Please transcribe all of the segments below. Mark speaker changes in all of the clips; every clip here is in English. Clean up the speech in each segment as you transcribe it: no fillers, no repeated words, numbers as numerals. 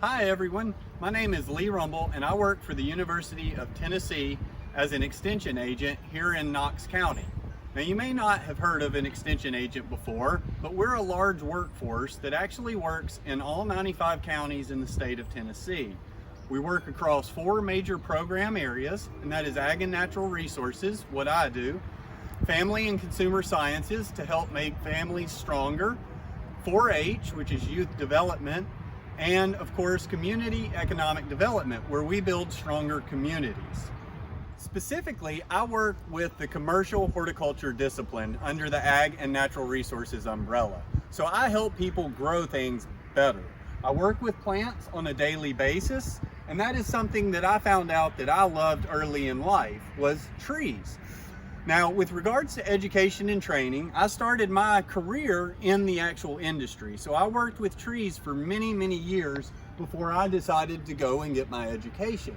Speaker 1: Hi everyone, my name is Lee Rumble and I work for the University of Tennessee as an extension agent here in Knox County. Now you may not have heard of an extension agent before, but we're a large workforce that actually works in all 95 counties in the state of Tennessee. We work across 4 major program areas, and that is Ag and Natural Resources, what I do, Family and Consumer Sciences to help make families stronger, 4-H, which is youth development, and of course community economic development, where we build stronger communities. Specifically, I work with the commercial horticulture discipline under the Ag and Natural Resources umbrella. So I help people grow things better. I work with plants on a daily basis, and that is something that I found out that I loved early in life, was trees. Now, with regards to education and training, I started my career in the actual industry. So I worked with trees for many, many years before I decided to go and get my education.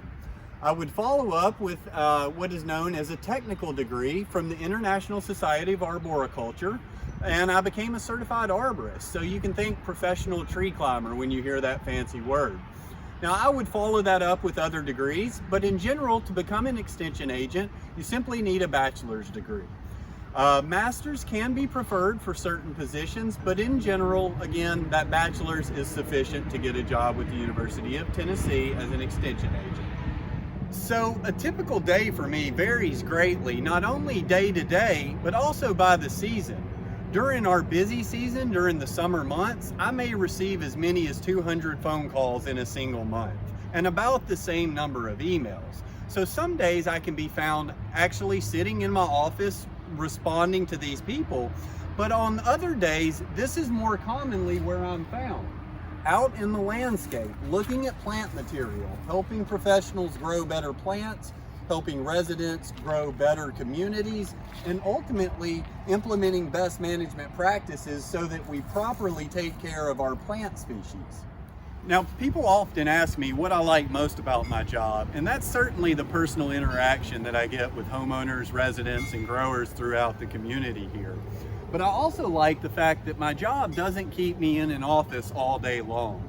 Speaker 1: I would follow up with what is known as a technical degree from the International Society of Arboriculture, and I became a certified arborist. So you can think professional tree climber when you hear that fancy word. Now, I would follow that up with other degrees, but in general, to become an extension agent, you simply need a bachelor's degree. Masters can be preferred for certain positions, but in general, again, that bachelor's is sufficient to get a job with the University of Tennessee as an extension agent. So a typical day for me varies greatly, not only day to day, but also by the season. During our busy season, during the summer months, I may receive as many as 200 phone calls in a single month, and about the same number of emails. So some days I can be found actually sitting in my office responding to these people, but on other days, this is more commonly where I'm found. Out in the landscape, looking at plant material, helping professionals grow better plants, helping residents grow better communities, and ultimately implementing best management practices so that we properly take care of our plant species. Now, people often ask me what I like most about my job, and that's certainly the personal interaction that I get with homeowners, residents, and growers throughout the community here. But I also like the fact that my job doesn't keep me in an office all day long.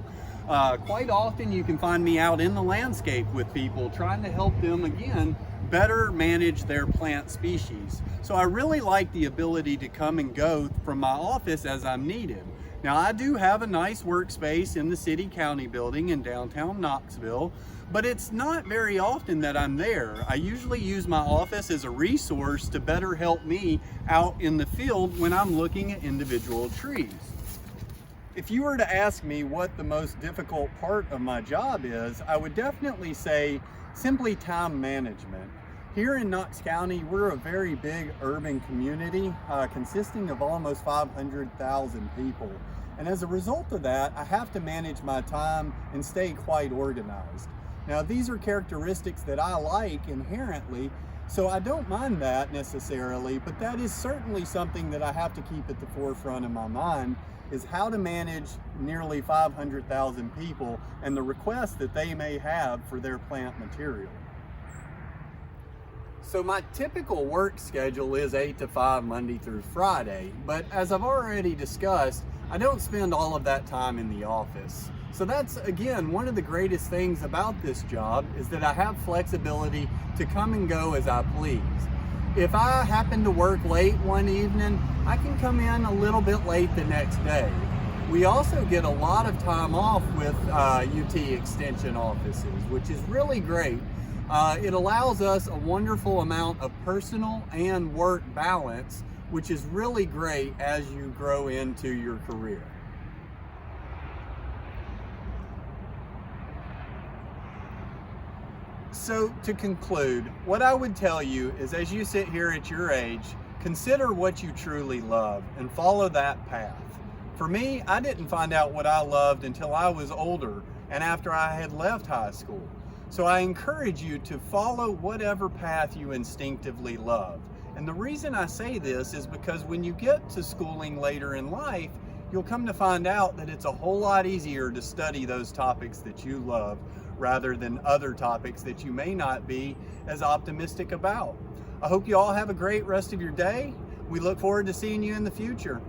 Speaker 1: Quite often you can find me out in the landscape with people trying to help them, again, better manage their plant species. So I really like the ability to come and go from my office as I'm needed. Now, I do have a nice workspace in the city-county building in downtown Knoxville, but it's not very often that I'm there. I usually use my office as a resource to better help me out in the field when I'm looking at individual trees. If you were to ask me what the most difficult part of my job is, I would definitely say simply time management. Here in Knox County, we're a very big urban community consisting of almost 500,000 people. And as a result of that, I have to manage my time and stay quite organized. Now, these are characteristics that I like inherently, so I don't mind that necessarily, but that is certainly something that I have to keep at the forefront of my mind, is how to manage nearly 500,000 people and the requests that they may have for their plant material. So my typical work schedule is 8 to 5 Monday through Friday, but as I've already discussed, I don't spend all of that time in the office. So that's, again, one of the greatest things about this job, is that I have flexibility to come and go as I please. If I happen to work late one evening, I can come in a little bit late the next day. We also get a lot of time off with UT Extension offices, which is really great. It allows us a wonderful amount of personal and work balance, which is really great as you grow into your career. So to conclude, what I would tell you is, as you sit here at your age, consider what you truly love and follow that path. For me, I didn't find out what I loved until I was older and after I had left high school. So I encourage you to follow whatever path you instinctively love. And the reason I say this is because when you get to schooling later in life, you'll come to find out that it's a whole lot easier to study those topics that you love rather than other topics that you may not be as optimistic about. I hope you all have a great rest of your day. We look forward to seeing you in the future.